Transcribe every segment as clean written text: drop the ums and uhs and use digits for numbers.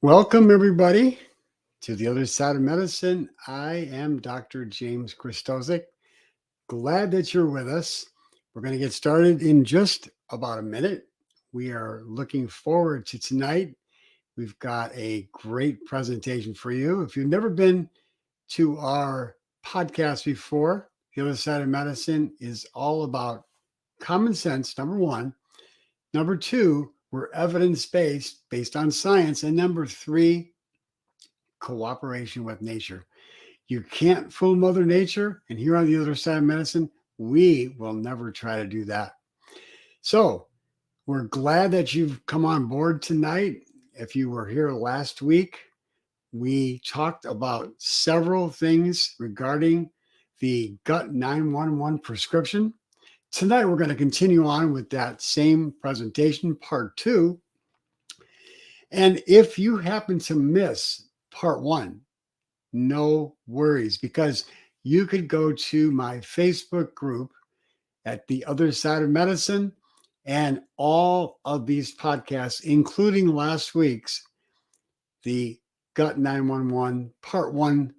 Welcome, everybody, to the other side of medicine. I am Dr. James Christosic. Glad that you're with us. We're going to get started in just about a minute. We are looking forward to tonight. We've got a great presentation for you. If you've never been to our podcast before, the other side of medicine is all about common sense, number one. Number two, we're evidence based on science. And number three, cooperation with nature. You can't fool Mother Nature. And here on the other side of medicine, we will never try to do that. So we're glad that you've come on board tonight. If you were here last week, we talked about several things regarding the Gut 911 prescription. Tonight, we're going to continue on with that same presentation, part two. And if you happen to miss part one, no worries, because you could go to my Facebook group at the other side of medicine, and all of these podcasts, including last week's, the Gut 911 part one,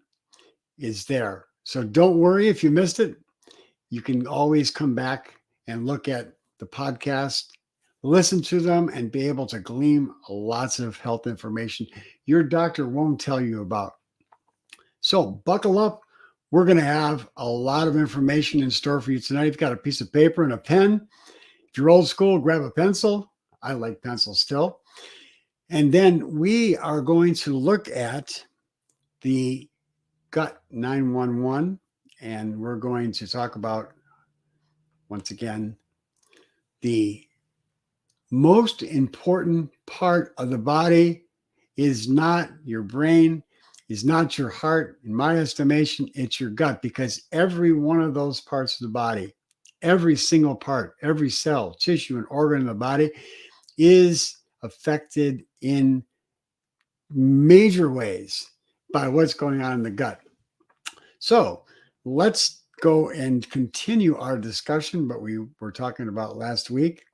is there. So don't worry if you missed it. You can always come back and look at the podcast, listen to them, and be able to glean lots of health information your doctor won't tell you about. So buckle up. We're going to have a lot of information in store for you tonight. You've got a piece of paper and a pen. If you're old school, grab a pencil. I like pencils still. And then we are going to look at the Gut 911, and we're going to talk about, once again, the most important part of the body is not your brain, is not your heart. In my estimation, it's your gut, because every one of those parts of the body, every single part, every cell, tissue, and organ in the body is affected in major ways by what's going on in the gut. So let's go and continue our discussion, what we were talking about last week.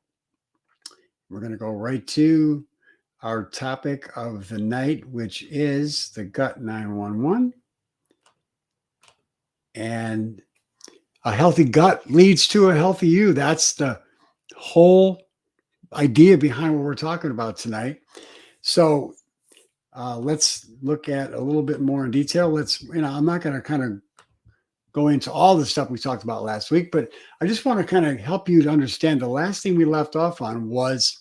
We're going to go right to our topic of the night, which is the Gut 911. And a healthy gut leads to a healthy you. That's the whole idea behind what we're talking about tonight. So let's look at a little bit more in detail. I'm not going to kind of go into all the stuff we talked about last week, but I just want to kind of help you to understand the last thing we left off on was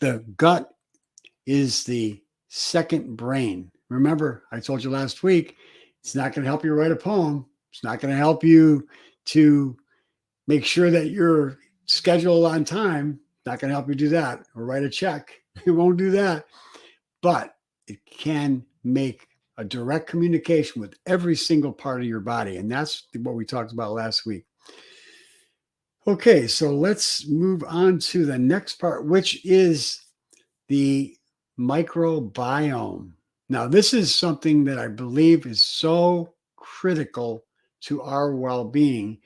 the gut is the second brain. Remember, I told you last week, it's not going to help you write a poem. It's not going to help you to make sure that you're scheduled on time. Not going to help you do that or write a check. It won't do that. But it can make a direct communication with every single part of your body. And that's what we talked about last week. Okay, so let's move on to the next part, which is the microbiome. Now, this is something that I believe is so critical to our well-being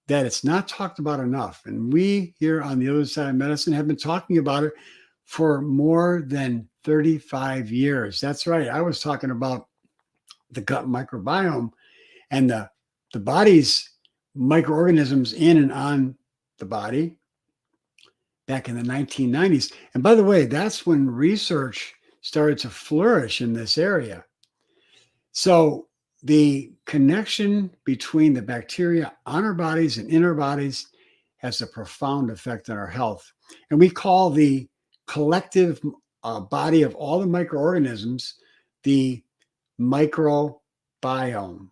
that it's not talked about enough. And we here on the other side of medicine have been talking about it for more than 35 years. That's right. I was talking about the gut microbiome and the body's microorganisms in and on the body back in the 1990s. And by the way, that's when research started to flourish in this area. So the connection between the bacteria on our bodies and in our bodies has a profound effect on our health. And we call the collective body of all the microorganisms the microbiome.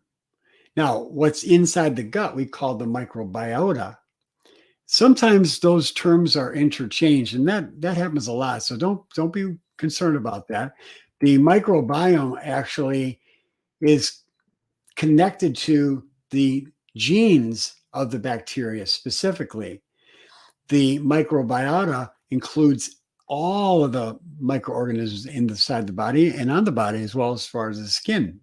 Now, what's inside the gut, we call the microbiota. Sometimes those terms are interchanged, and that happens a lot. So don't be concerned about that. The microbiome actually is connected to the genes of the bacteria specifically. The microbiota includes all of the microorganisms inside the body and on the body, as well as far as the skin.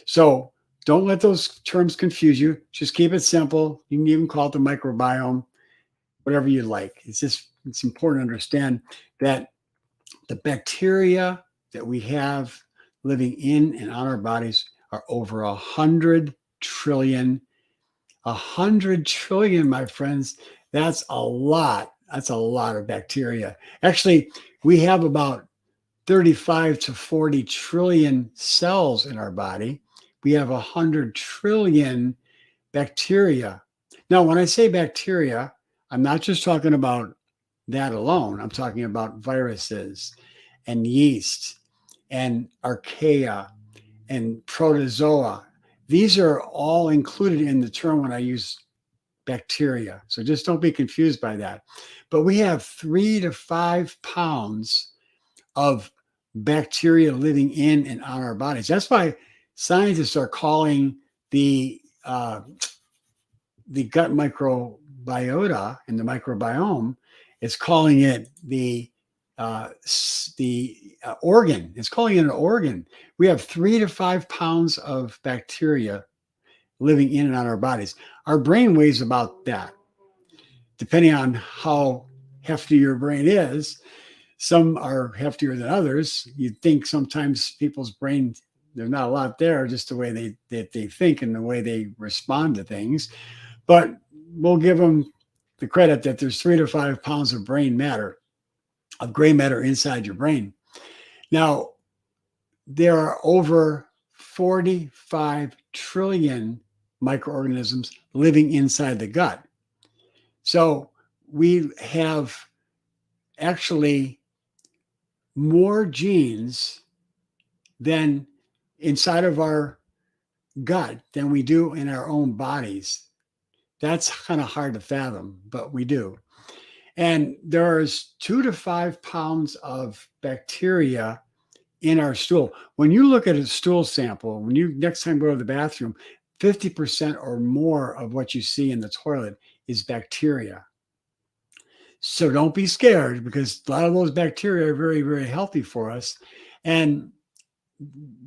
So don't let those terms confuse you. Just keep it simple. You can even call it the microbiome, whatever you like. It's important to understand that The bacteria that we have living in and on our bodies are over 100 trillion. 100 trillion, my friends. That's a lot. That's a lot of bacteria. Actually, we have about 35 to 40 trillion cells in our body. We have 100 trillion bacteria. Now, when I say bacteria, I'm not just talking about that alone. I'm talking about viruses and yeast and archaea and protozoa. These are all included in the term when I use bacteria. So just don't be confused by that. But we have 3 to 5 pounds of bacteria living in and on our bodies. That's why scientists are calling the gut microbiota and the microbiome, is calling it the organ. It's calling it an organ. We have 3 to 5 pounds of bacteria living in and on our bodies. Our brain weighs about that, depending on how hefty your brain is. Some are heftier than others. You'd think sometimes people's brain, there's not a lot there, just the way they think and the way they respond to things. But we'll give them the credit that there's 3 to 5 pounds of brain matter, of gray matter inside your brain. Now, there are over 45 trillion microorganisms living inside the gut. So we have actually more genes than inside of our gut than we do in our own bodies. That's kind of hard to fathom, but we do. And there's 2 to 5 pounds of bacteria in our stool. When you look at a stool sample, when you next time go to the bathroom, 50% or more of what you see in the toilet is bacteria. So don't be scared, because a lot of those bacteria are very, very healthy for us. And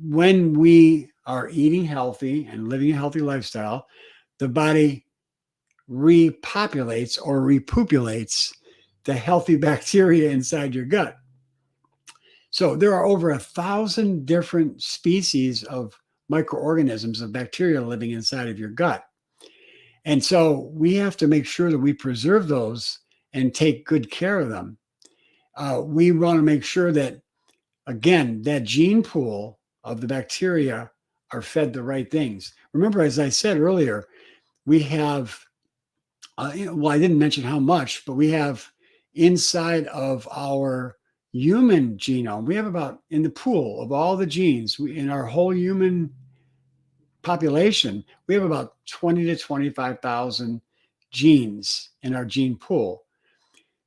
when we are eating healthy and living a healthy lifestyle, the body repopulates or repopulates the healthy bacteria inside your gut. So there are over 1,000 different species of microorganisms of bacteria living inside of your gut. And so we have to make sure that we preserve those and take good care of them. We want to make sure that, again, that gene pool of the bacteria are fed the right things. Remember, as I said earlier, we have, well, I didn't mention how much, but we have inside of our human genome, we have about, in the pool of all the genes in our whole human population, we have about 20 to 25,000 genes in our gene pool.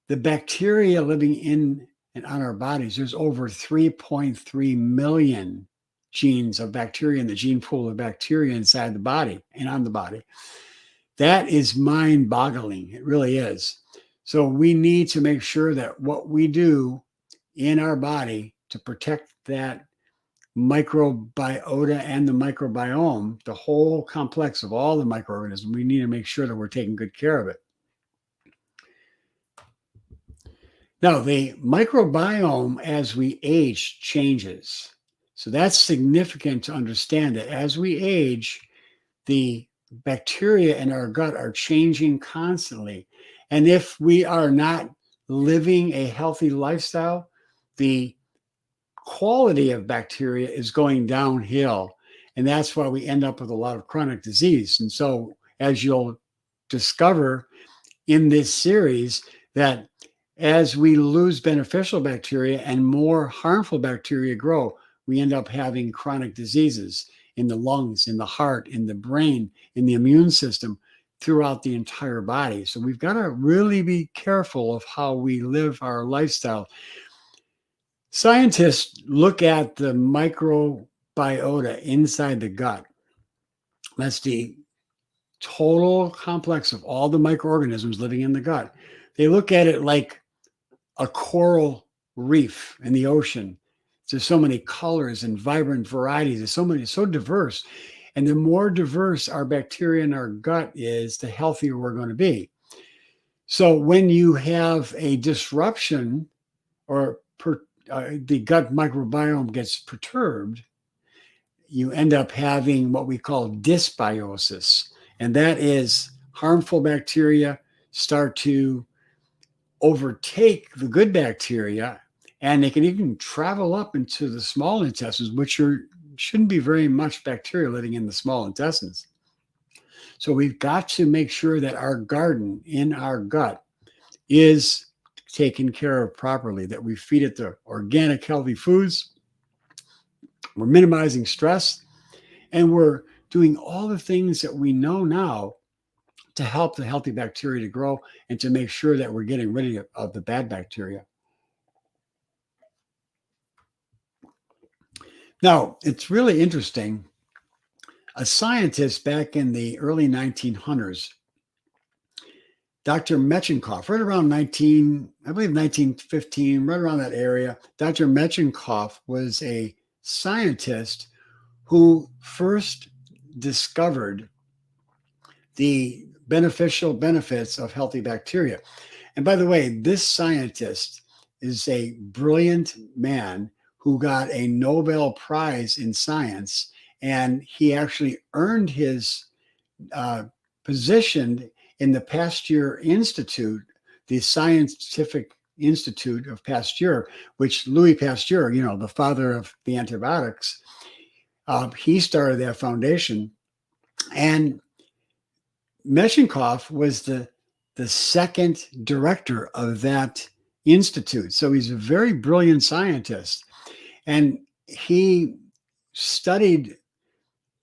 The bacteria living in and on our bodies, there's over 3.3 million genes of bacteria in the gene pool of bacteria inside the body and on the body. That is mind-boggling. It really is. So we need to make sure that what we do in our body to protect that microbiota and the microbiome, the whole complex of all the microorganisms, we need to make sure that we're taking good care of it. Now, the microbiome as we age changes. So that's significant to understand that as we age, the bacteria in our gut are changing constantly. And if we are not living a healthy lifestyle, the quality of bacteria is going downhill. And that's why we end up with a lot of chronic disease. And so, as you'll discover in this series, that as we lose beneficial bacteria and more harmful bacteria grow, we end up having chronic diseases in the lungs, in the heart, in the brain, in the immune system, throughout the entire body. So we've got to really be careful of how we live our lifestyle. Scientists look at the microbiota inside the gut. That's the total complex of all the microorganisms living in the gut. They look at it like a coral reef in the ocean. There's so many colors and vibrant varieties. There's so many, so diverse. And the more diverse our bacteria in our gut is, the healthier we're going to be. So when you have a disruption or the gut microbiome gets perturbed, you end up having what we call dysbiosis. And that is harmful bacteria start to overtake the good bacteria, and they can even travel up into the small intestines, which shouldn't be very much bacteria living in the small intestines. So we've got to make sure that our garden in our gut is taken care of properly, that we feed it the organic, healthy foods. We're minimizing stress, and we're doing all the things that we know now to help the healthy bacteria to grow and to make sure that we're getting rid of the bad bacteria. Now, it's really interesting. A scientist back in the early 1900s, Dr. Metchnikoff, right around 1915, right around that area, Dr. Metchnikoff was a scientist who first discovered the beneficial benefits of healthy bacteria. And by the way, this scientist is a brilliant man who got a Nobel Prize in science, and he actually earned his position in the Pasteur Institute, the Scientific Institute of Pasteur, which Louis Pasteur, the father of the antibiotics, he started that foundation. And Metchnikoff was the second director of that institute. So he's a very brilliant scientist. And he studied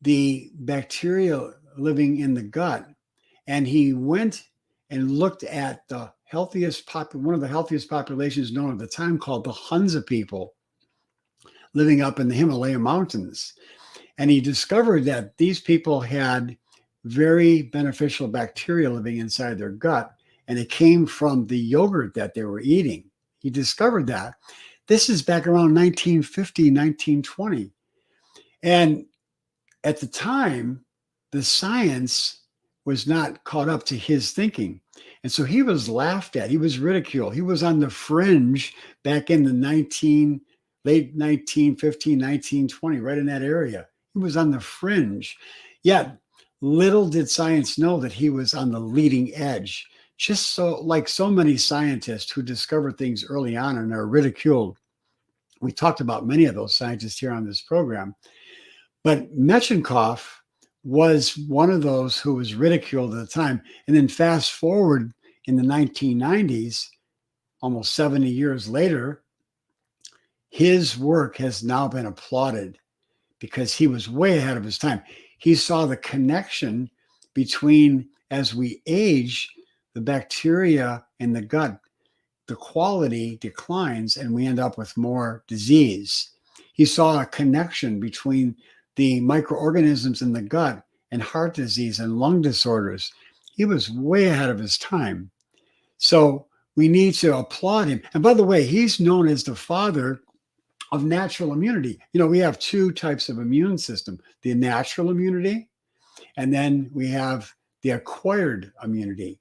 the bacteria living in the gut. And he went and looked at the one of the healthiest populations known at the time, called the Hunza people, living up in the Himalaya mountains. And he discovered that these people had very beneficial bacteria living inside their gut, and it came from the yogurt that they were eating. He discovered that. This is back around 1950, 1920. And at the time, the science was not caught up to his thinking. And so he was laughed at. He was ridiculed. He was on the fringe back in the late 1915, 1920, right in that area. He was on the fringe. Yet, little did science know that he was on the leading edge. Just like so many scientists who discover things early on and are ridiculed. We talked about many of those scientists here on this program. But Metchnikoff was one of those who was ridiculed at the time. And then fast forward in the 1990s, almost 70 years later, his work has now been applauded because he was way ahead of his time. He saw the connection between, as we age, the bacteria in the gut, the quality declines and we end up with more disease. He saw a connection between the microorganisms in the gut and heart disease and lung disorders. He was way ahead of his time. So we need to applaud him. And by the way, he's known as the father of natural immunity. We have two types of immune system, the natural immunity, and then we have the acquired immunity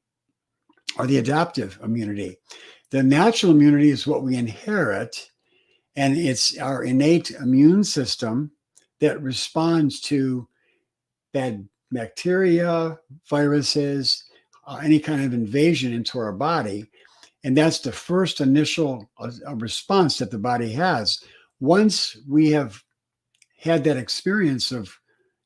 or the adaptive immunity. The natural immunity is what we inherit, and it's our innate immune system that responds to bad bacteria, viruses, any kind of invasion into our body. And that's the first initial response that the body has. Once we have had that experience of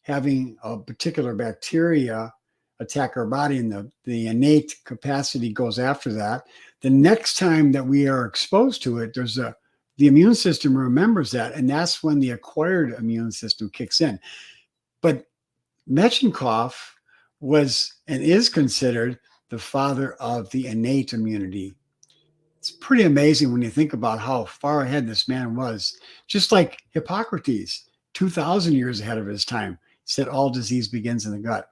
having a particular bacteria attack our body and the innate capacity goes after that, the next time that we are exposed to it, the immune system remembers that, and that's when the acquired immune system kicks in. But Metchnikoff was and is considered the father of the innate immunity. It's pretty amazing when you think about how far ahead this man was. Just like Hippocrates, 2,000 years ahead of his time, said all disease begins in the gut.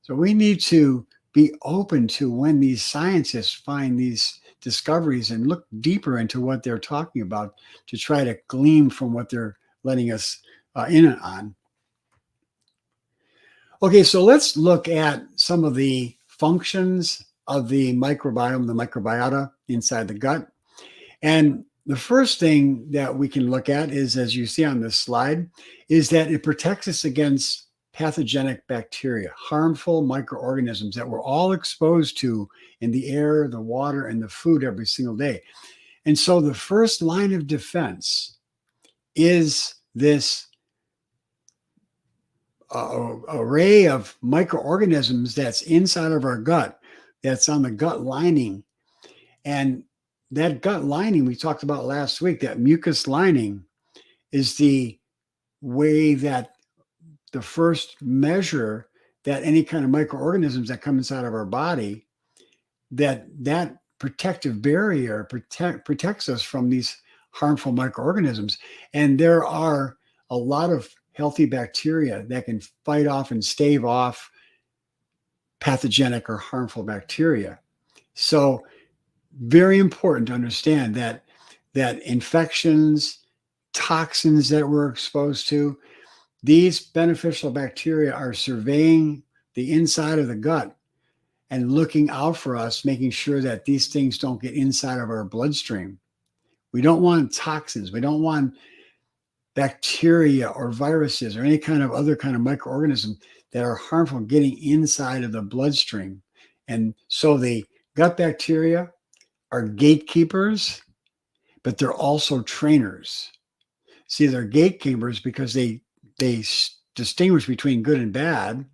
So we need to be open to when these scientists find these discoveries and look deeper into what they're talking about to try to glean from what they're letting us in on. Okay, so let's look at some of the functions of the microbiome, the microbiota inside the gut. And the first thing that we can look at is, as you see on this slide, is that it protects us against pathogenic bacteria, harmful microorganisms that we're all exposed to in the air, the water, and the food every single day. And so the first line of defense is this array of microorganisms that's inside of our gut, that's on the gut lining. And that gut lining we talked about last week, that mucus lining, is the way that the first measure that any kind of microorganisms that come inside of our body, that protective barrier protects us from these harmful microorganisms. And there are a lot of healthy bacteria that can fight off and stave off pathogenic or harmful bacteria. So very important to understand that infections, toxins that we're exposed to, these beneficial bacteria are surveying the inside of the gut and looking out for us, making sure that these things don't get inside of our bloodstream. We don't want toxins. We don't want bacteria or viruses or any kind of other kind of microorganism that are harmful getting inside of the bloodstream. And so the gut bacteria are gatekeepers, but they're also trainers. See, they're gatekeepers because they distinguish between good and bad.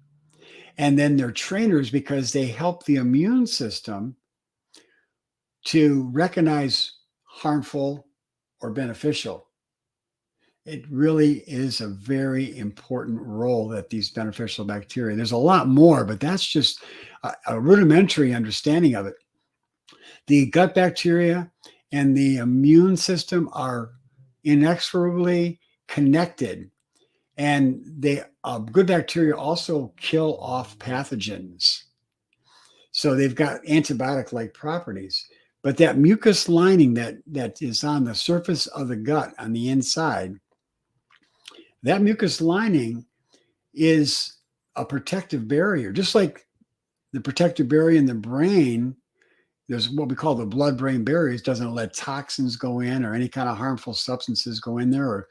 And then they're trainers because they help the immune system to recognize harmful or beneficial. It really is a very important role that these beneficial bacteria, there's a lot more, but that's just a rudimentary understanding of it. The gut bacteria and the immune system are inexorably connected. And good bacteria also kill off pathogens. So they've got antibiotic-like properties. But that mucus lining that is on the surface of the gut on the inside, that mucus lining is a protective barrier. Just like the protective barrier in the brain, there's what we call the blood-brain barrier. It doesn't let toxins go in or any kind of harmful substances go in there or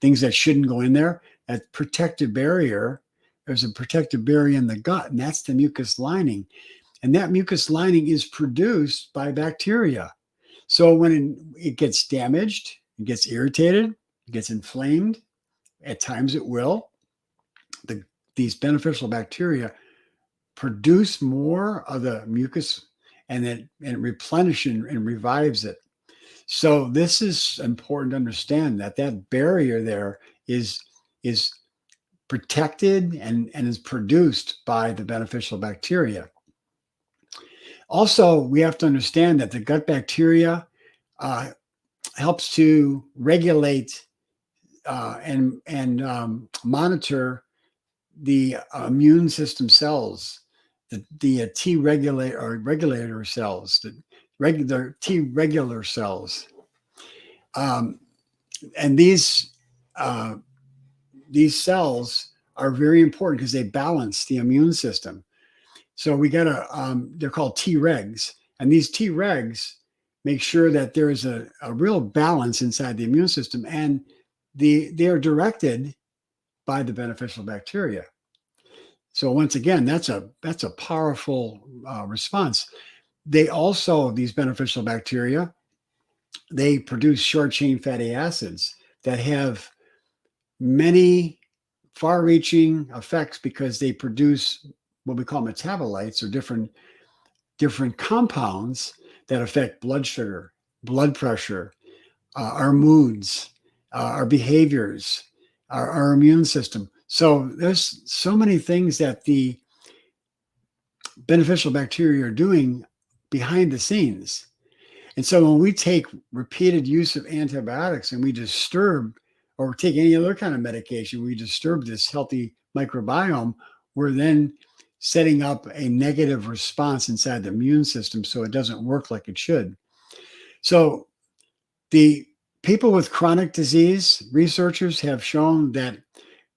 things that shouldn't go in there. That protective barrier, there's a protective barrier in the gut, and that's the mucus lining. And that mucus lining is produced by bacteria. So when it gets damaged, it gets irritated, it gets inflamed, at times it will, these beneficial bacteria produce more of the mucus and it replenishes and revives it. So this is important to understand that barrier there is protected and is produced by the beneficial bacteria. Also, we have to understand that the gut bacteria helps to regulate and monitor the immune system cells, the T regulator cells, the regular T regular cells, and these cells are very important because they balance the immune system. So we got they're called Tregs, and these Tregs make sure that there is a real balance inside the immune system, and they are directed by the beneficial bacteria. So once again, that's a powerful response. They also, these beneficial bacteria, they produce short chain fatty acids that have many far-reaching effects because they produce what we call metabolites, or different compounds that affect blood sugar, blood pressure, our moods, our behaviors, our immune system. So there's so many things that the beneficial bacteria are doing behind the scenes. And so when we take repeated use of antibiotics and we disturb, or take any other kind of medication, we disturb this healthy microbiome, we're then setting up a negative response inside the immune system so it doesn't work like it should. So the people with chronic disease, researchers have shown that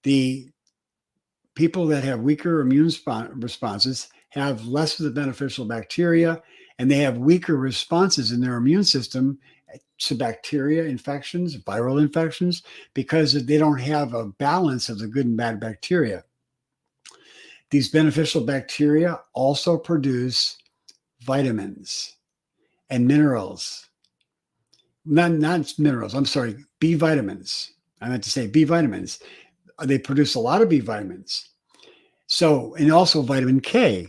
the people that have weaker immune responses have less of the beneficial bacteria, and they have weaker responses in their immune system to bacteria infections, viral infections, because they don't have a balance of the good and bad bacteria. These beneficial bacteria also produce vitamins and minerals. Not minerals, I'm sorry, B vitamins. I meant to say B vitamins. They produce a lot of B vitamins. So, and also vitamin K.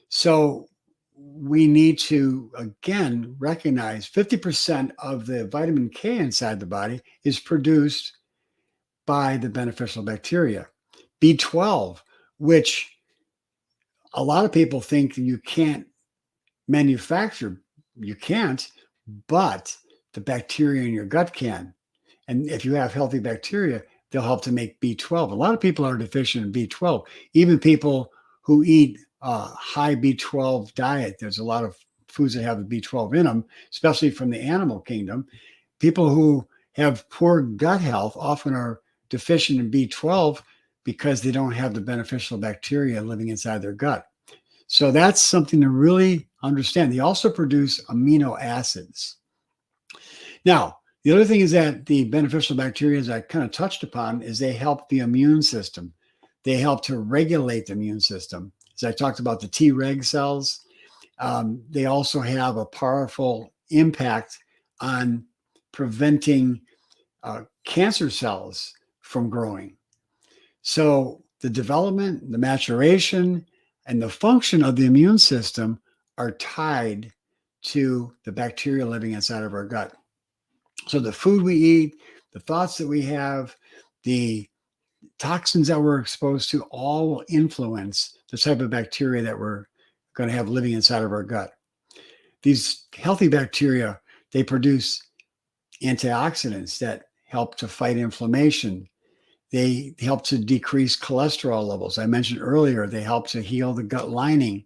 So we need to, again, recognize 50% of the vitamin K inside the body is produced by the beneficial bacteria. B12, which a lot of people think you can't manufacture. You can't, but the bacteria in your gut can. And if you have healthy bacteria, they'll help to make B12. A lot of people are deficient in B12. Even people who eat a high B12 diet, there's a lot of foods that have the B12 in them, especially from the animal kingdom. People who have poor gut health often are deficient in B12 because they don't have the beneficial bacteria living inside their gut. So that's something to really understand. They also produce amino acids. Now, the other thing is that the beneficial bacteria, as I kind of touched upon, is they help the immune system. They help to regulate the immune system. As I talked about the Treg cells, they also have a powerful impact on preventing cancer cells from growing. So the development, the maturation, and the function of the immune system are tied to the bacteria living inside of our gut. So the food we eat, the thoughts that we have, the toxins that we're exposed to all will influence the type of bacteria that we're going to have living inside of our gut. These healthy bacteria, they produce antioxidants that help to fight inflammation. They help to decrease cholesterol levels. I mentioned earlier, they help to heal the gut lining.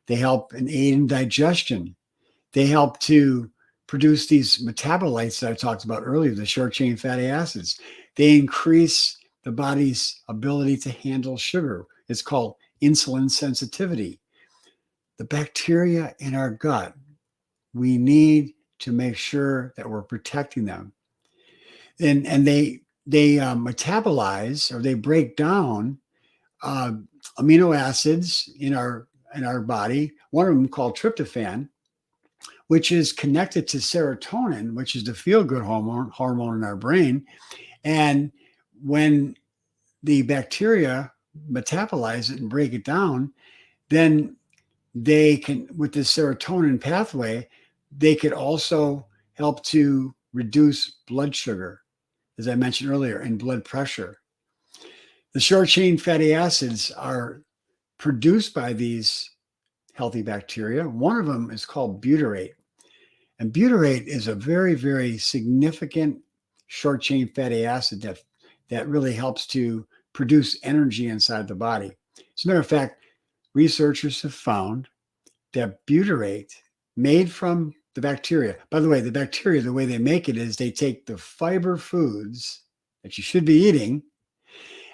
They help and aid in digestion. They help to produce these metabolites that I talked about earlier, the short chain fatty acids. They increase the body's ability to handle sugar. It's called insulin sensitivity. The bacteria in our gut, we need to make sure that we're protecting them. And they metabolize, or they break down amino acids in our body. One of them called tryptophan, which is connected to serotonin, which is the feel-good hormone in our brain. And when the bacteria metabolize it and break it down, then they can, with the serotonin pathway, they could also help to reduce blood sugar, as I mentioned earlier, and blood pressure. The short chain fatty acids are produced by these healthy bacteria. One of them is called butyrate. And butyrate is a very, very significant short chain fatty acid that really helps to produce energy inside the body. As a matter of fact, researchers have found that butyrate made from the bacteria, by the way, the bacteria, the way they make it is they take the fiber foods that you should be eating,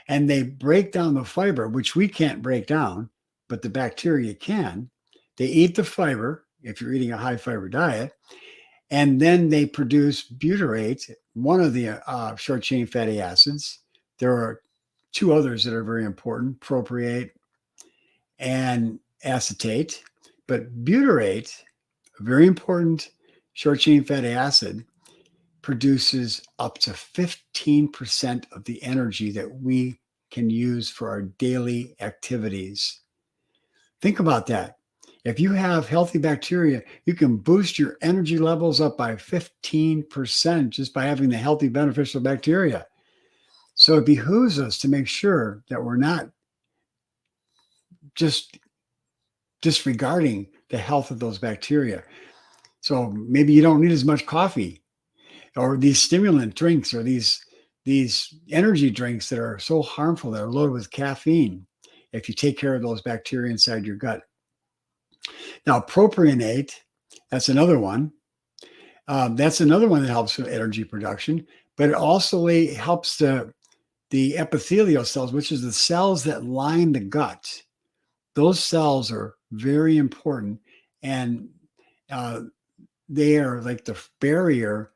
and they break down the fiber, which we can't break down, but the bacteria can. They eat the fiber if you're eating a high fiber diet, and then they produce butyrate, one of the short chain fatty acids. There are two others that are very important, propionate and acetate. But butyrate, a very important short chain fatty acid, produces up to 15% of the energy that we can use for our daily activities. Think about that. If you have healthy bacteria, you can boost your energy levels up by 15% just by having the healthy beneficial bacteria. So it behooves us to make sure that we're not just disregarding the health of those bacteria. So maybe you don't need as much coffee or these stimulant drinks or these energy drinks that are so harmful, that are loaded with caffeine, if you take care of those bacteria inside your gut. Now, propionate, that's another one. That's another one that helps with energy production, but it also helps the epithelial cells, which is the cells that line the gut. Those cells are very important, and they are like the barrier.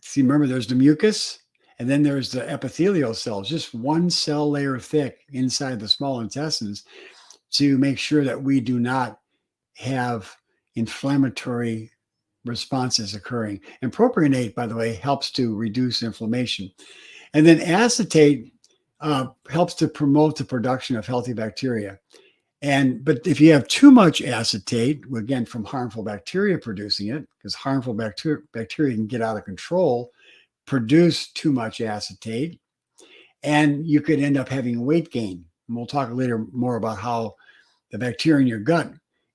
See, remember, there's the mucus, and then there's the epithelial cells, just one cell layer thick inside the small intestines to make sure that we do not have inflammatory responses occurring. And propionate, by the way, helps to reduce inflammation. And then acetate helps to promote the production of healthy bacteria. But if you have too much acetate, again, from harmful bacteria producing it, because harmful bacteria can get out of control, produce too much acetate, and you could end up having weight gain. And we'll talk later more about how the bacteria in your gut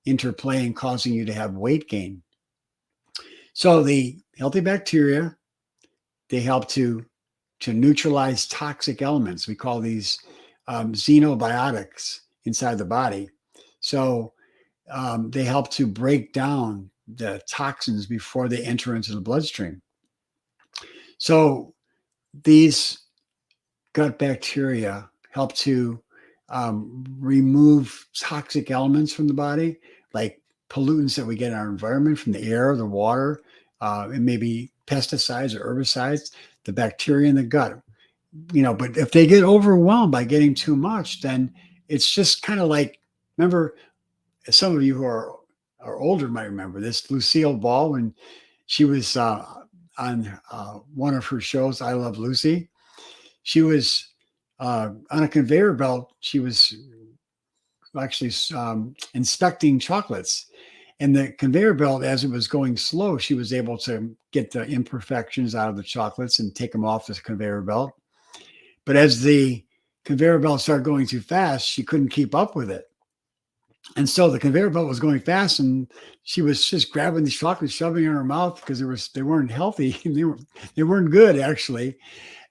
interplay in causing you to have weight gain. So the healthy bacteria, they help to neutralize toxic elements. We call these xenobiotics inside the body. So they help to break down the toxins before they enter into the bloodstream. So these gut bacteria help to remove toxic elements from the body, like pollutants that we get in our environment from the air, the water, and maybe pesticides or herbicides, the bacteria in the gut. But if they get overwhelmed by getting too much, then it's just kind of like, remember, some of you who are older might remember this, Lucille Ball, when she was on one of her shows, I Love Lucy. She was on a conveyor belt. She was actually inspecting chocolates. And the conveyor belt, as it was going slow, she was able to get the imperfections out of the chocolates and take them off the conveyor belt. But as the conveyor belt started going too fast, she couldn't keep up with it. And so the conveyor belt was going fast, and she was just grabbing these chocolates, shoving in her mouth because they weren't healthy. They weren't good, actually.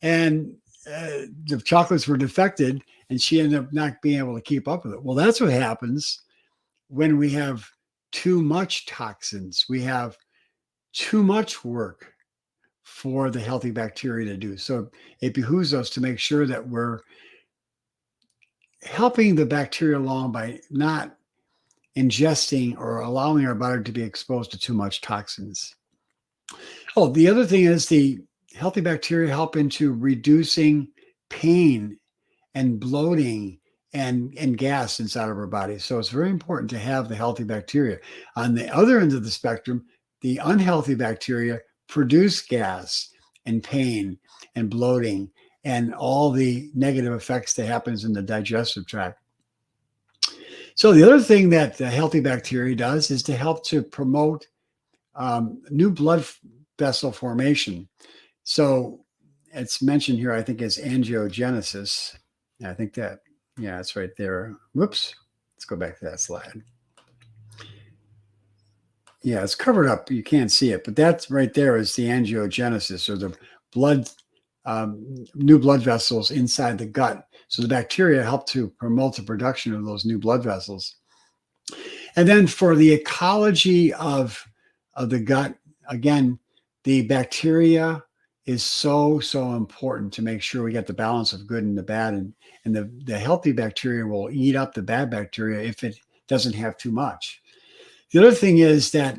And the chocolates were defected, and she ended up not being able to keep up with it. Well, that's what happens when we have too much toxins. We have too much work for the healthy bacteria to do. So it behooves us to make sure that we're helping the bacteria along by not ingesting or allowing our body to be exposed to too much toxins. Oh, the other thing is the healthy bacteria help into reducing pain and bloating and gas inside of our body. So it's very important to have the healthy bacteria. On the other end of the spectrum, the unhealthy bacteria produce gas and pain and bloating and all the negative effects that happens in the digestive tract. So the other thing that the healthy bacteria does is to help to promote new blood vessel formation. So it's mentioned here, I think, as angiogenesis. I think that, yeah, it's right there. Whoops. Let's go back to that slide. Yeah, it's covered up. You can't see it, but that's right there is the angiogenesis, or the blood, new blood vessels inside the gut. So the bacteria help to promote the production of those new blood vessels. And then for the ecology of the gut, again, the bacteria is so important to make sure we get the balance of good and the bad. And the healthy bacteria will eat up the bad bacteria if it doesn't have too much. The other thing is that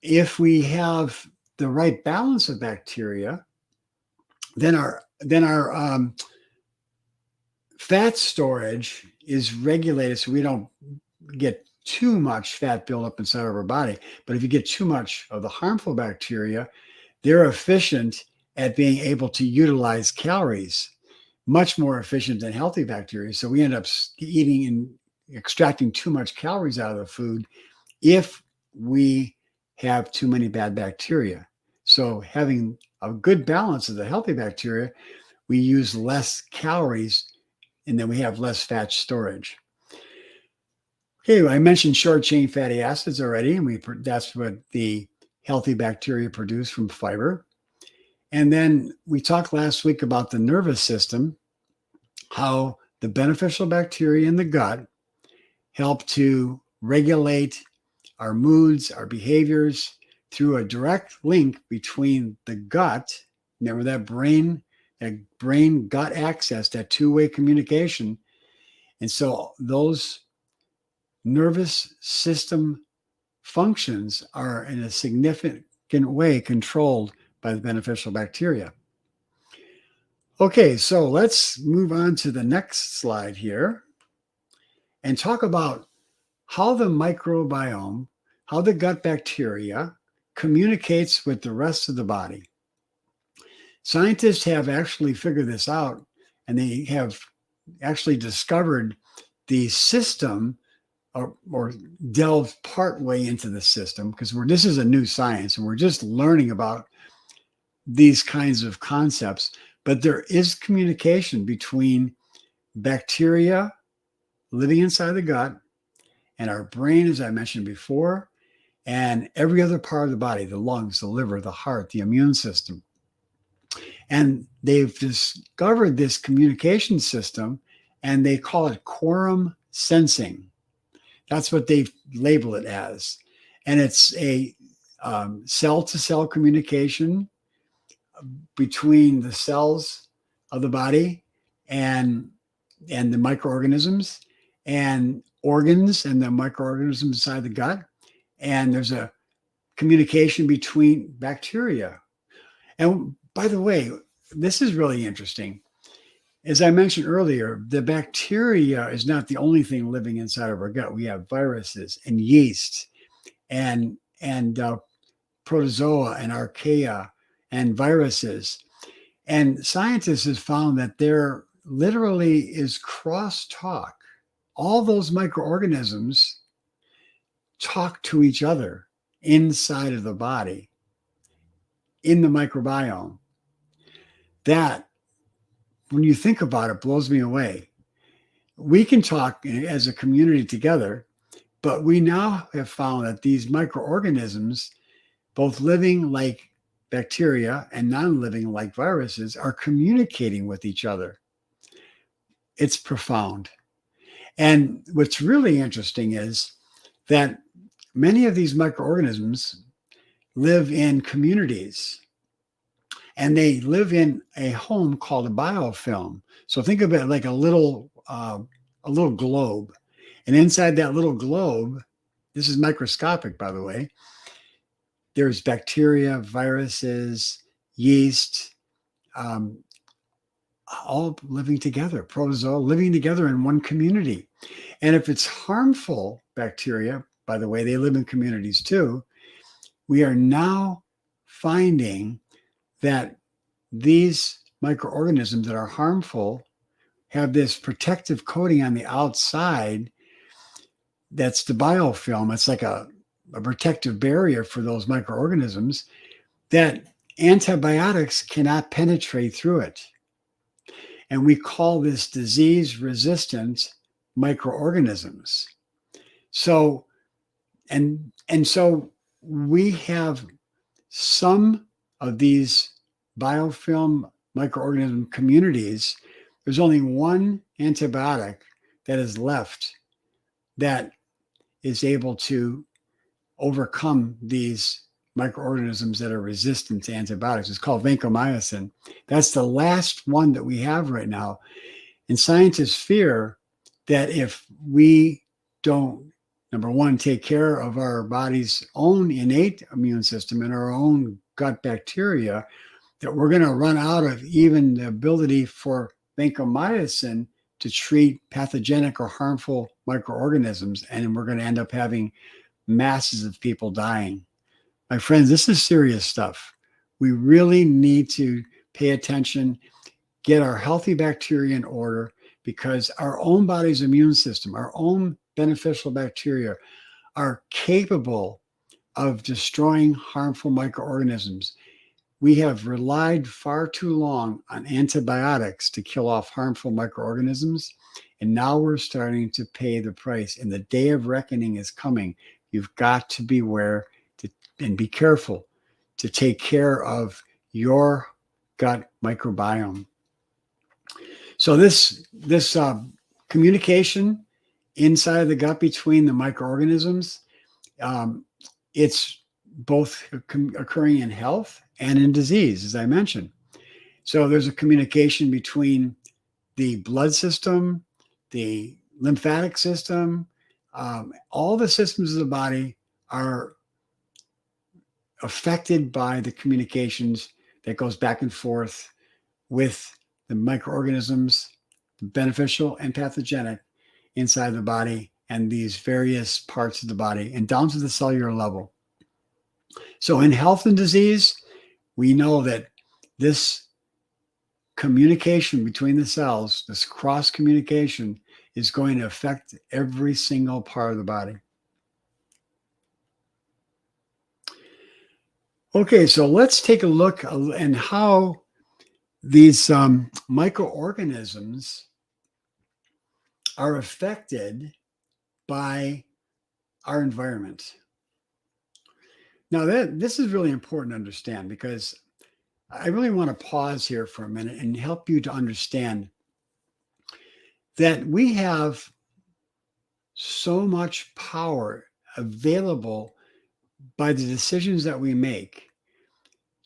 if we have the right balance of bacteria, then our fat storage is regulated so we don't get too much fat buildup inside of our body. But if you get too much of the harmful bacteria, they're efficient at being able to utilize calories, much more efficient than healthy bacteria. So we end up eating and extracting too much calories out of the food if we have too many bad bacteria. So having a good balance of the healthy bacteria, we use less calories and then we have less fat storage. Okay, I mentioned short chain fatty acids already, and that's what the healthy bacteria produce from fiber. And then we talked last week about the nervous system, how the beneficial bacteria in the gut help to regulate our moods, our behaviors through a direct link between the gut. Remember that brain gut axis, that two-way communication. And so those nervous system functions are in a significant way controlled by the beneficial bacteria. Okay, so let's move on to the next slide here and talk about how the microbiome, how the gut bacteria communicates with the rest of the body. Scientists have actually figured this out, and they have actually discovered the system or delved part way into the system, because this is a new science and we're just learning about these kinds of concepts. But there is communication between bacteria living inside the gut and our brain, as I mentioned before, and every other part of the body, the lungs, the liver, the heart, the immune system. And they've discovered this communication system, and they call it quorum sensing. That's what they've labeled it as. And it's a cell-to-cell communication between the cells of the body and the microorganisms and organs and the microorganisms inside the gut. And there's a communication between bacteria. And by the way, this is really interesting. As I mentioned earlier, the bacteria is not the only thing living inside of our gut. We have viruses and yeast and protozoa and archaea and viruses. And scientists have found that there literally is crosstalk. All those microorganisms talk to each other inside of the body, in the microbiome. That, when you think about it, blows me away. We can talk as a community together, but we now have found that these microorganisms, both living like bacteria and non-living like viruses, are communicating with each other. It's profound. And what's really interesting is that many of these microorganisms live in communities, and they live in a home called a biofilm. So think of it like a little globe. And inside that little globe, this is microscopic, by the way, there's bacteria, viruses, yeast, all living together, protozoa living together in one community. And if it's harmful bacteria, by the way, they live in communities too, we are now finding that these microorganisms that are harmful have this protective coating on the outside. That's the biofilm. It's like a protective barrier for those microorganisms that antibiotics cannot penetrate through it. And we call this disease-resistant microorganisms. So, and so we have some of these biofilm microorganism communities. There's only one antibiotic that is left that is able to overcome these microorganisms that are resistant to antibiotics. It's called vancomycin. That's the last one that we have right now. And scientists fear that if we don't, number one, take care of our body's own innate immune system and our own gut bacteria, that we're going to run out of even the ability for vancomycin to treat pathogenic or harmful microorganisms, and we're going to end up having masses of people dying. My friends, this is serious stuff. We really need to pay attention, get our healthy bacteria in order, because our own body's immune system, our own beneficial bacteria, are capable of destroying harmful microorganisms. We have relied far too long on antibiotics to kill off harmful microorganisms, and now we're starting to pay the price. And the day of reckoning is coming. You've got to beware and be careful to take care of your gut microbiome. So this communication inside the gut between the microorganisms, it's both occurring in health and in disease, as I mentioned. So there's a communication between the blood system, the lymphatic system, all the systems of the body are affected by the communications that goes back and forth with the microorganisms, beneficial and pathogenic, inside the body and these various parts of the body and down to the cellular level. So in health and disease, we know that this communication between the cells, this cross communication, is going to affect every single part of the body. Okay, so let's take a look at how these microorganisms are affected by our environment. Now, this is really important to understand, because I really want to pause here for a minute and help you to understand that we have so much power available by the decisions that we make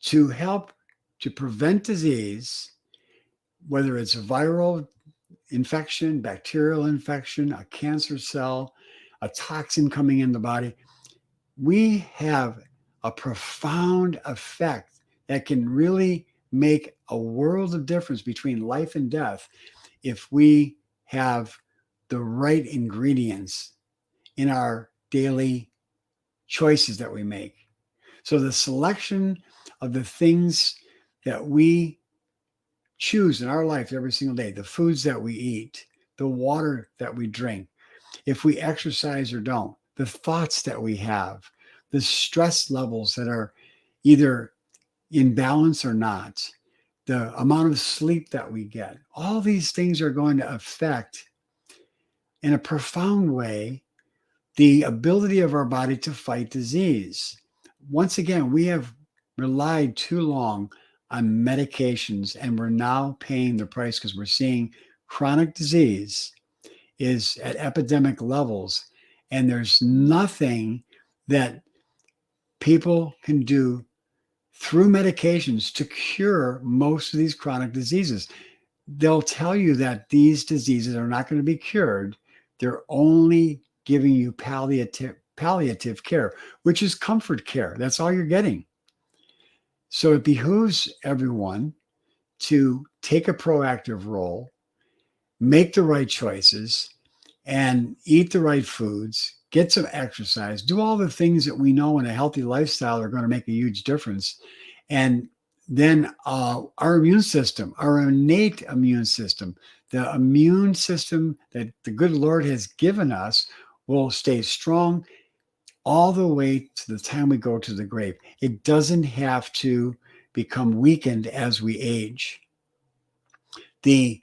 to help to prevent disease, whether it's a viral infection, bacterial infection, a cancer cell, a toxin coming in the body. We have a profound effect that can really make a world of difference between life and death if we have the right ingredients in our daily choices that we make. So the selection of the things that we choose in our life every single day, the foods that we eat, the water that we drink, if we exercise or don't, the thoughts that we have, the stress levels that are either in balance or not, the amount of sleep that we get, all these things are going to affect in a profound way the ability of our body to fight disease. Once again, we have relied too long on medications, and we're now paying the price because we're seeing chronic disease is at epidemic levels, and there's nothing that people can do through medications to cure most of these chronic diseases. They'll tell you that these diseases are not going to be cured. They're only giving you palliative care, which is comfort care. That's all you're getting. So it behooves everyone to take a proactive role, make the right choices, and eat the right foods, get some exercise, do all the things that we know in a healthy lifestyle are going to make a huge difference. And then our immune system, our innate immune system, the immune system that the good Lord has given us will stay strong all the way to the time we go to the grave. It doesn't have to become weakened as we age. The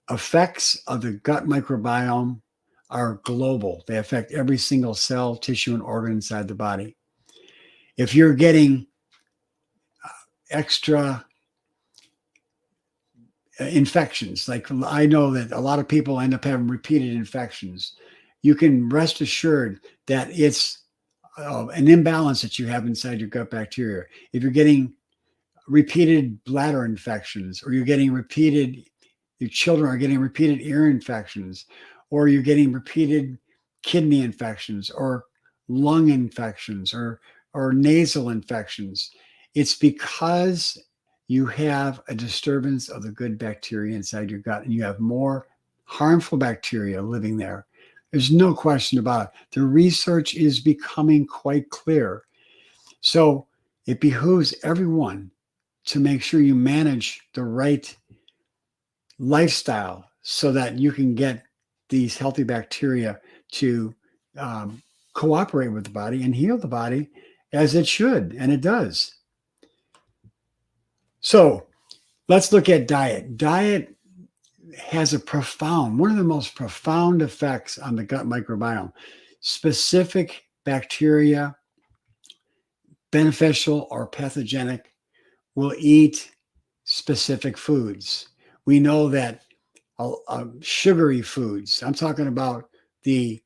effects of the gut microbiome are global. They affect every single cell, tissue, and organ inside the body. If you're getting extra infections, like I know that a lot of people end up having repeated infections, you can rest assured that it's an imbalance that you have inside your gut bacteria. If you're getting repeated bladder infections, or your children are getting repeated ear infections, or you're getting repeated kidney infections, or lung infections, or nasal infections, it's because you have a disturbance of the good bacteria inside your gut, and you have more harmful bacteria living there. There's no question about it. The research is becoming quite clear. So it behooves everyone to make sure you manage the right lifestyle so that you can get these healthy bacteria to cooperate with the body and heal the body as it should, and it does. So let's look at diet. Diet has one of the most profound effects on the gut microbiome. Specific bacteria, beneficial or pathogenic, will eat specific foods. We know that sugary foods, I'm talking about the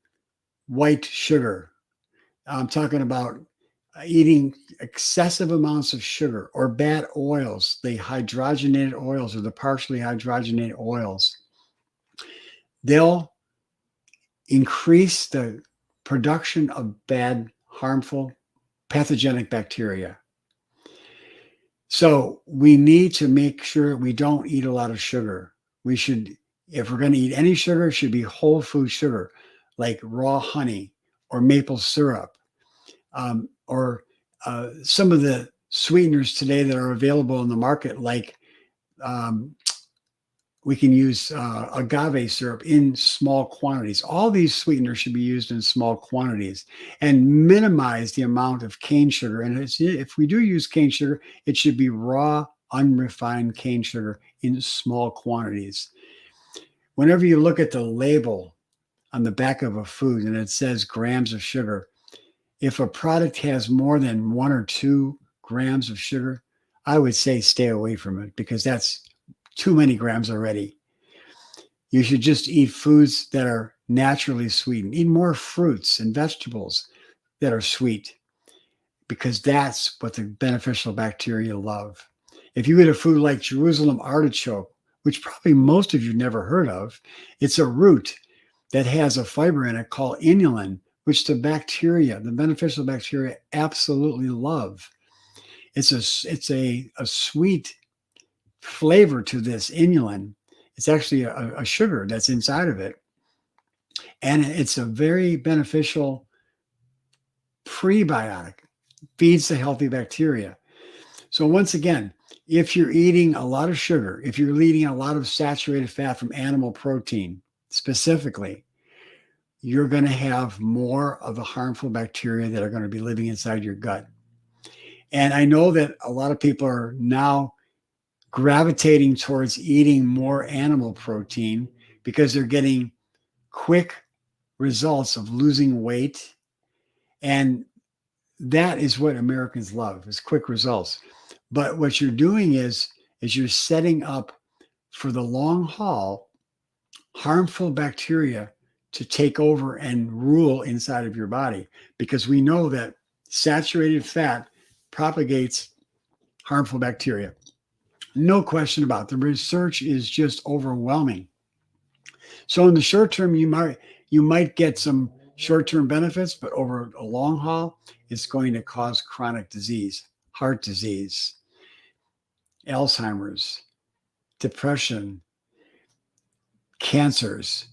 white sugar, I'm talking about eating excessive amounts of sugar, or bad oils, the hydrogenated oils or the partially hydrogenated oils. They'll increase the production of bad harmful pathogenic bacteria. So we need to make sure we don't eat a lot of sugar. We should, if we're going to eat any sugar, it should be whole food sugar, like raw honey or maple syrup, or some of the sweeteners today that are available in the market, like um, we can use agave syrup in small quantities. All these sweeteners should be used in small quantities and minimize the amount of cane sugar. And if we do use cane sugar, it should be raw, unrefined cane sugar in small quantities. Whenever you look at the label on the back of a food and it says grams of sugar, if a product has more than 1 or 2 grams of sugar, I would say stay away from it, because that's too many grams already. You should just eat foods that are naturally sweetened. Eat more fruits and vegetables that are sweet, because that's what the beneficial bacteria love. If you eat a food like Jerusalem artichoke, which probably most of you never heard of, it's a root that has a fiber in it called inulin, which the beneficial bacteria absolutely love. It's a sweet flavor to this inulin. It's actually a sugar that's inside of it. And it's a very beneficial prebiotic, feeds the healthy bacteria. So once again, if you're eating a lot of sugar, if you're eating a lot of saturated fat from animal protein specifically, you're going to have more of the harmful bacteria that are going to be living inside your gut. And I know that a lot of people are now gravitating towards eating more animal protein because they're getting quick results of losing weight. And that is what Americans love, is quick results. But what you're doing is you're setting up for the long haul harmful bacteria to take over and rule inside of your body, because we know that saturated fat propagates harmful bacteria. No question about it. The research is just overwhelming. So in the short term, you might get some short-term benefits, but over a long haul, it's going to cause chronic disease, heart disease, Alzheimer's, depression, cancers.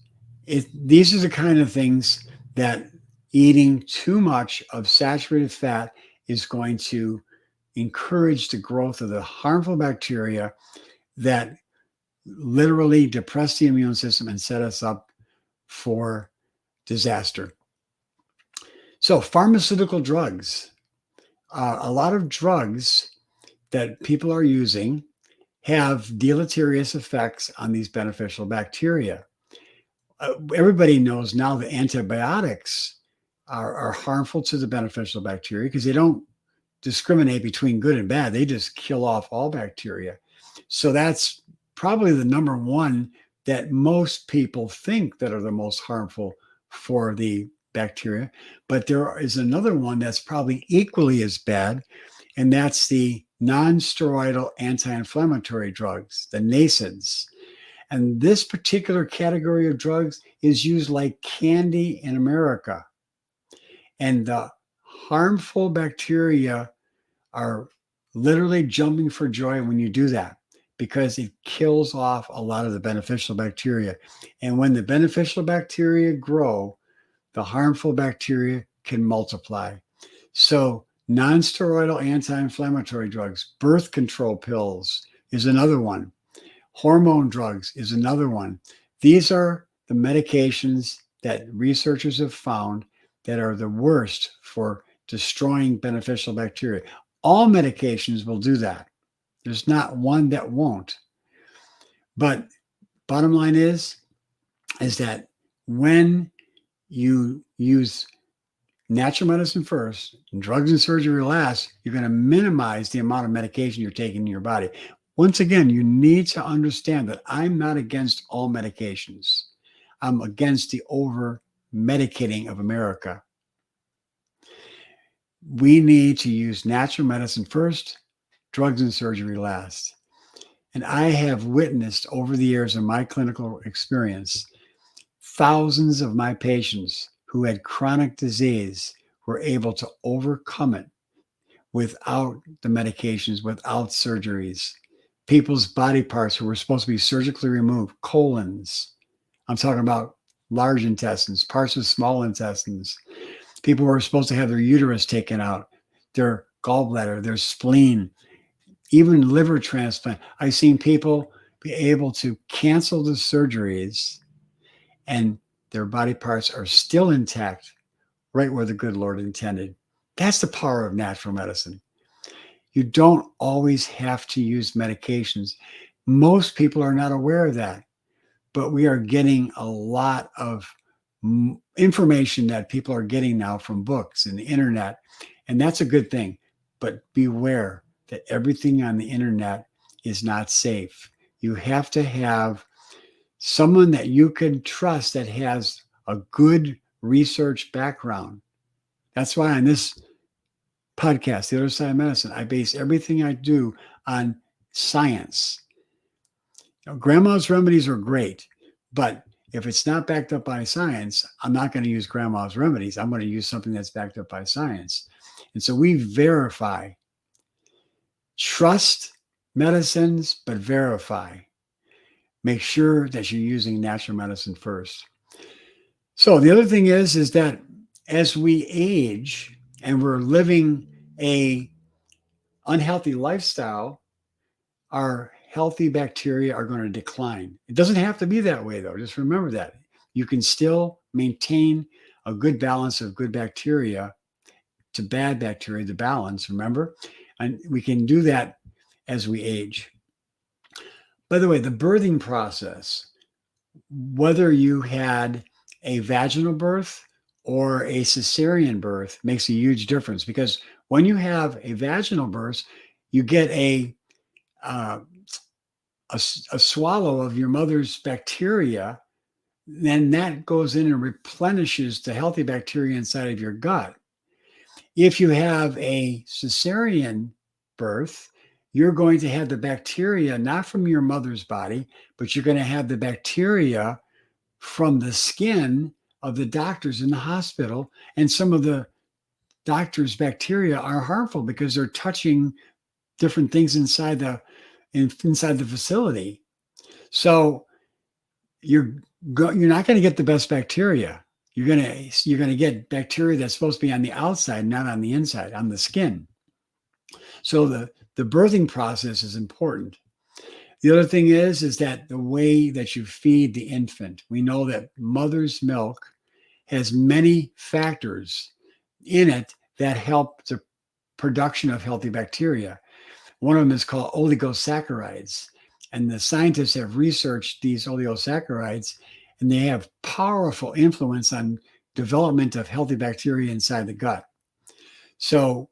These are the kind of things that eating too much of saturated fat is going to encourage the growth of the harmful bacteria that literally depress the immune system and set us up for disaster. So pharmaceutical drugs, a lot of drugs that people are using have deleterious effects on these beneficial bacteria. Everybody knows now that antibiotics are harmful to the beneficial bacteria because they don't discriminate between good and bad. They just kill off all bacteria. So that's probably the number one that most people think that are the most harmful for the bacteria. But there is another one that's probably equally as bad, and that's the non-steroidal anti-inflammatory drugs, the NSAIDs. And this particular category of drugs is used like candy in America. And the harmful bacteria are literally jumping for joy when you do that, because it kills off a lot of the beneficial bacteria. And when the beneficial bacteria grow, the harmful bacteria can multiply. So non-steroidal anti-inflammatory drugs, birth control pills is another one. Hormone drugs is another one. These are the medications that researchers have found that are the worst for destroying beneficial bacteria. All medications will do that. There's not one that won't. But bottom line is that when you use natural medicine first and drugs and surgery last, you're going to minimize the amount of medication you're taking in your body. Once again, you need to understand that I'm not against all medications. I'm against the over-medicating of America. We need to use natural medicine first, drugs and surgery last. And I have witnessed over the years of my clinical experience, thousands of my patients who had chronic disease we're able to overcome it without the medications, without surgeries. People's body parts who were supposed to be surgically removed, colons. I'm talking about large intestines, parts of small intestines. People who are supposed to have their uterus taken out, their gallbladder, their spleen, even liver transplant. I've seen people be able to cancel the surgeries and their body parts are still intact, right where the good Lord intended. That's the power of natural medicine. You don't always have to use medications. Most people are not aware of that, but we are getting a lot of information that people are getting now from books and the internet, and that's a good thing. But beware that everything on the internet is not safe. You have to have someone that you can trust that has a good research background. That's why on this podcast, The Other Side of Medicine, I base everything I do on science. Grandma's remedies are great, but if it's not backed up by science, I'm not going to use grandma's remedies. I'm going to use something that's backed up by science. And so we verify. Trust medicines, but verify. Make sure that you're using natural medicine first. So the other thing is that as we age and we're living a unhealthy lifestyle, our healthy bacteria are going to decline. It doesn't have to be that way, though. Just remember that. You can still maintain a good balance of good bacteria to bad bacteria, the balance, remember? And we can do that as we age. By the way, the birthing process, whether you had a vaginal birth or a cesarean birth, makes a huge difference, because when you have a vaginal birth, you get a swallow of your mother's bacteria, then that goes in and replenishes the healthy bacteria inside of your gut. If you have a cesarean birth, you're going to have the bacteria not from your mother's body, but you're going to have the bacteria from the skin of the doctors in the hospital. And some of the doctors' bacteria are harmful because they're touching different things inside the facility. So you're not going to get the best bacteria. You're going to get bacteria that's supposed to be on the outside, not on the inside, on the skin. So the birthing process is important. The other thing is that the way that you feed the infant, we know that mother's milk has many factors in it that help the production of healthy bacteria. One of them is called oligosaccharides. And the scientists have researched these oligosaccharides, and they have powerful influence on development of healthy bacteria inside the gut. So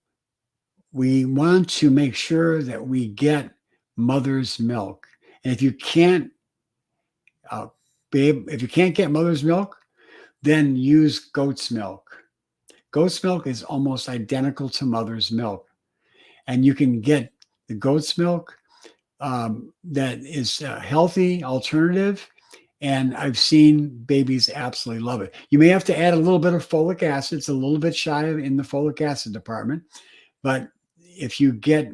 we want to make sure that we get mother's milk. And if you can't get mother's milk, then use goat's milk. Goat's milk is almost identical to mother's milk. And you can get the goat's milk that is a healthy alternative. And I've seen babies absolutely love it. You may have to add a little bit of folic acid. It's a little bit shy in the folic acid department. But if you get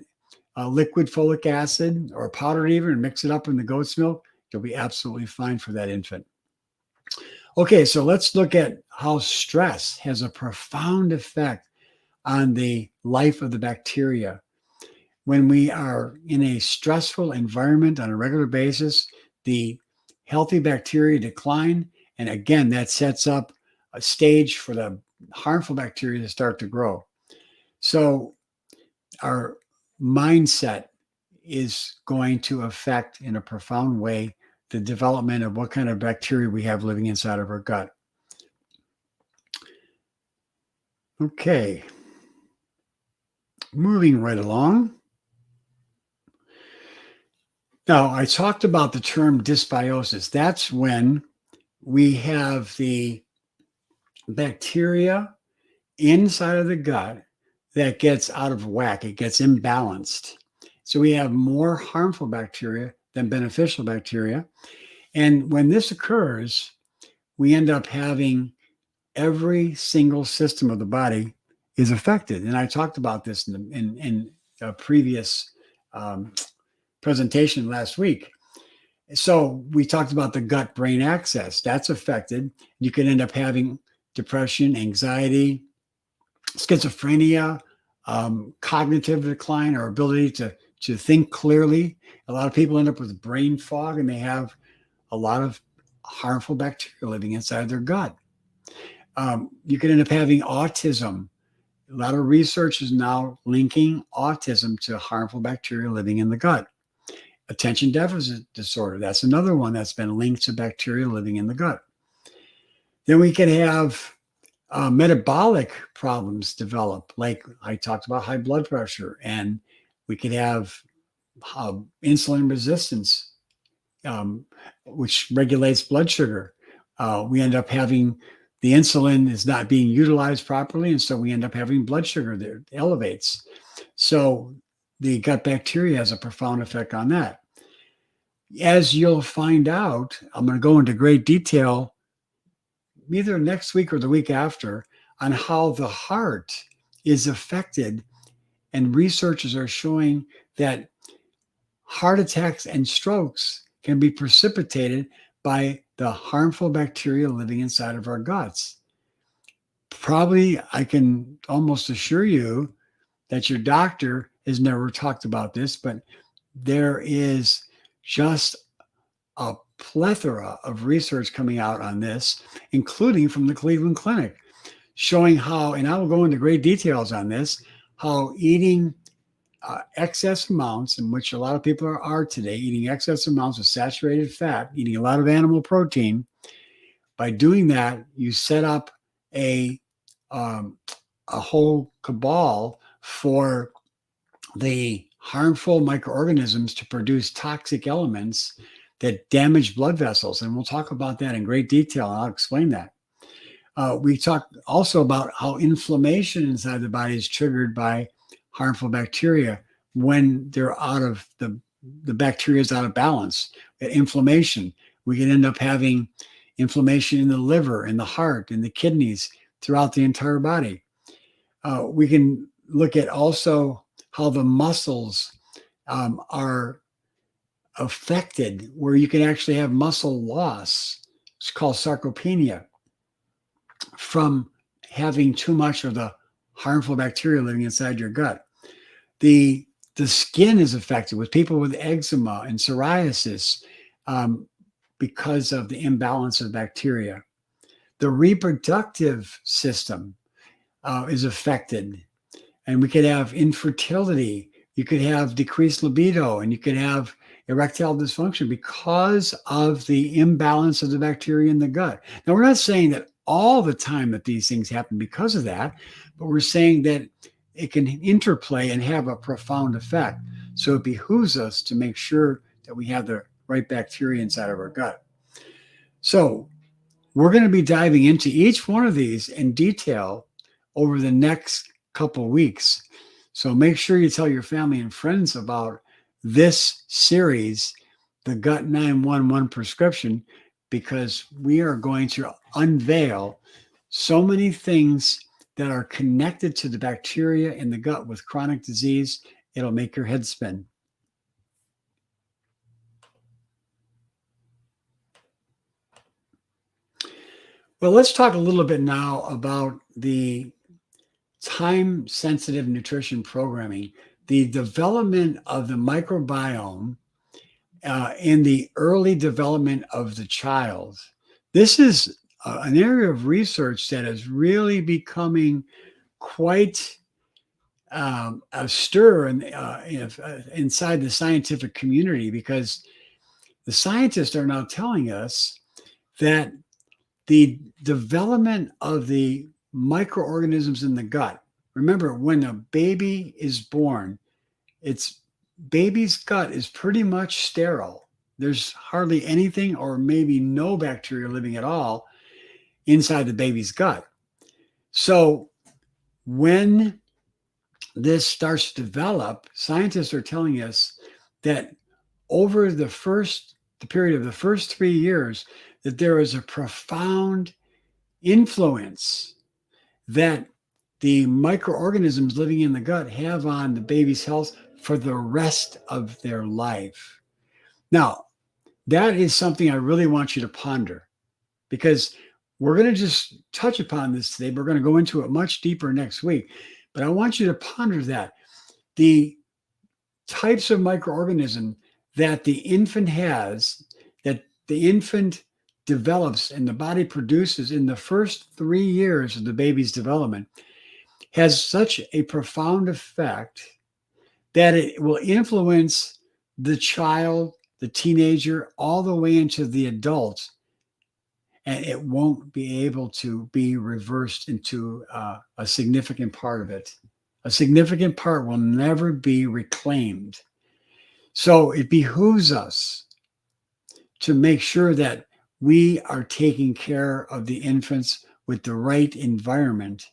liquid folic acid or powdered even and mix it up in the goat's milk, you'll be absolutely fine for that infant. Okay, so let's look at how stress has a profound effect on the life of the bacteria. When we are in a stressful environment on a regular basis, the healthy bacteria decline. And again, that sets up a stage for the harmful bacteria to start to grow. So our mindset is going to affect in a profound way the development of what kind of bacteria we have living inside of our gut. Okay. Moving right along. Now, I talked about the term dysbiosis. That's when we have the bacteria inside of the gut that gets out of whack. It gets imbalanced. So we have more harmful bacteria than beneficial bacteria. And when this occurs, we end up having every single system of the body is affected. And I talked about this in a previous um, presentation last week. So we talked about the gut-brain axis. That's affected. You can end up having depression, anxiety, schizophrenia, cognitive decline, or ability to think clearly. A lot of people end up with brain fog, and they have a lot of harmful bacteria living inside their gut. You can end up having autism. A lot of research is now linking autism to harmful bacteria living in the gut. Attention deficit disorder, that's another one that's been linked to bacteria living in the gut. Then we can have metabolic problems develop, like I talked about high blood pressure, and we could have insulin resistance, which regulates blood sugar. We end up having the insulin is not being utilized properly, and so we end up having blood sugar that elevates. So the gut bacteria has a profound effect on that. As you'll find out, I'm going to go into great detail either next week or the week after on how the heart is affected. And researchers are showing that heart attacks and strokes can be precipitated by the harmful bacteria living inside of our guts. Probably, I can almost assure you that your doctor has never talked about this, but there is just a plethora of research coming out on this, including from the Cleveland Clinic, showing how, and I will go into great details on this, how eating excess amounts, in which a lot of people are today, eating excess amounts of saturated fat, eating a lot of animal protein. By doing that, you set up a whole cabal for the harmful microorganisms to produce toxic elements that damage blood vessels. And we'll talk about that in great detail. I'll explain that. We talk also about how inflammation inside the body is triggered by harmful bacteria when they're out of the bacteria is out of balance. Inflammation, we can end up having inflammation in the liver, in the heart, in the kidneys, throughout the entire body. We can look at also how the muscles are affected, where you can actually have muscle loss. It's called sarcopenia, from having too much of the harmful bacteria living inside your gut. The skin is affected with people with eczema and psoriasis because of the imbalance of bacteria. The reproductive system is affected, and we could have infertility. You could have decreased libido, and you could have erectile dysfunction because of the imbalance of the bacteria in the gut. Now, we're not saying that all the time that these things happen because of that, but we're saying that it can interplay and have a profound effect. So it behooves us to make sure that we have the right bacteria inside of our gut. So we're going to be diving into each one of these in detail over the next couple of weeks. So make sure you tell your family and friends about this series, the Gut 911 Prescription, because we are going to unveil so many things that are connected to the bacteria in the gut with chronic disease. It'll make your head spin. Well, let's talk a little bit now about the time-sensitive nutrition programming, the development of the microbiome in the early development of the child. This is an area of research that is really becoming quite a stir inside the scientific community, because the scientists are now telling us that the development of the microorganisms in the gut. Remember, when a baby is born, baby's gut is pretty much sterile. There's hardly anything or maybe no bacteria living at all inside the baby's gut. So when this starts to develop, scientists are telling us that over the period of the first 3 years, that there is a profound influence that the microorganisms living in the gut have on the baby's health for the rest of their life. Now, that is something I really want you to ponder, because we're going to just touch upon this today. We're going to go into it much deeper next week, but I want you to ponder that. The types of microorganism that the infant has, that the infant develops and the body produces in the first 3 years of the baby's development, has such a profound effect that it will influence the child, the teenager, all the way into the adult, and it won't be able to be reversed into a significant part of it. A significant part will never be reclaimed. So it behooves us to make sure that we are taking care of the infants with the right environment,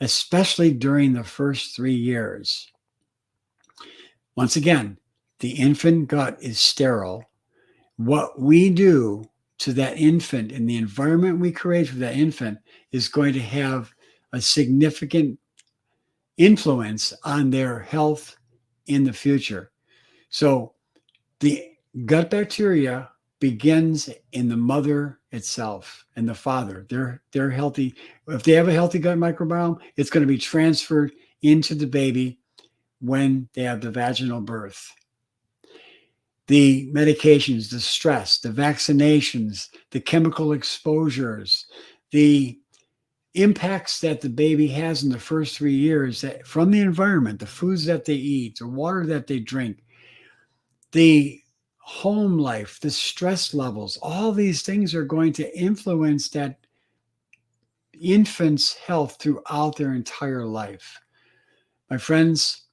especially during the first 3 years. Once again, the infant gut is sterile. What we do to that infant and the environment we create for that infant is going to have a significant influence on their health in the future. So the gut bacteria begins in the mother itself and the father. They're healthy. If they have a healthy gut microbiome, it's going to be transferred into the baby when they have the vaginal birth. The medications, the stress, the vaccinations, the chemical exposures, the impacts that the baby has in the first 3 years that, from the environment, the foods that they eat, the water that they drink, the home life, the stress levels, all these things are going to influence that infant's health throughout their entire life. My friends,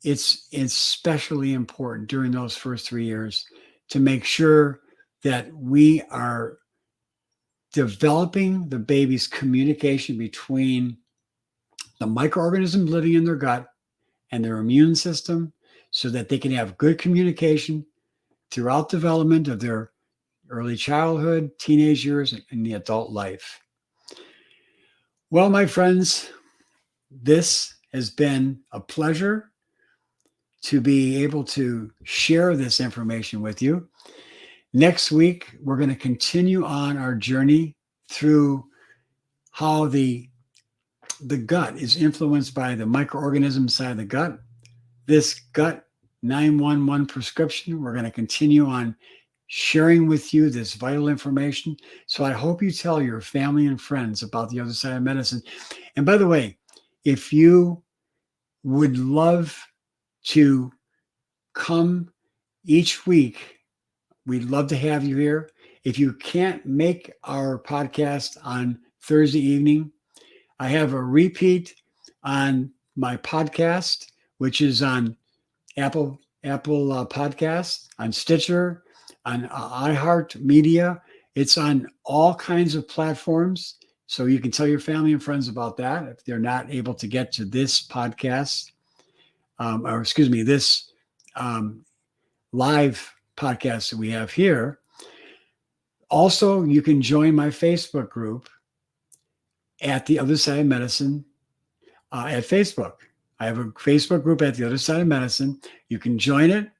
it's especially important during those first 3 years to make sure that we are developing the baby's communication between the microorganisms living in their gut and their immune system, so that they can have good communication throughout development of their early childhood, teenage years, and the adult life. Well, my friends, this has been a pleasure to be able to share this information with you. Next week, we're going to continue on our journey through how the gut is influenced by the microorganisms inside the gut. This gut 911 prescription, we're going to continue on sharing with you this vital information. So I hope you tell your family and friends about the other side of medicine. And by the way, if you would love to come each week, we'd love to have you here. If you can't make our podcast on Thursday evening, I have a repeat on my podcast, which is on Apple Podcasts, on Stitcher, on iHeart Media. It's on all kinds of platforms. So you can tell your family and friends about that if they're not able to get to this podcast, this live podcast that we have here. Also, you can join my Facebook group at The Other Side of Medicine at Facebook. I have a Facebook group at The Other Side of Medicine. You can join it.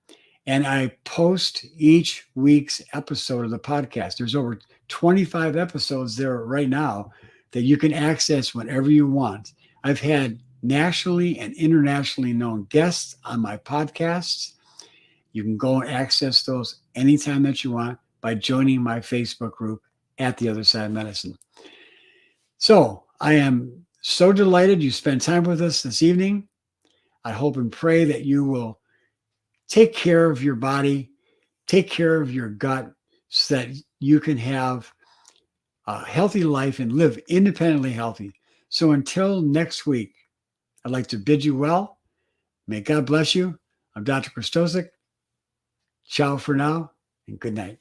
And I post each week's episode of the podcast. There's over 25 episodes there right now that you can access whenever you want. I've had nationally and internationally known guests on my podcasts. You can go and access those anytime that you want by joining my Facebook group at The Other Side of Medicine. So I am so delighted you spent time with us this evening. I hope and pray that you will take care of your body, take care of your gut, so that you can have a healthy life and live independently healthy. So until next week, I'd like to bid you well. May God bless you. I'm Dr. Christosic. Ciao for now, and good night.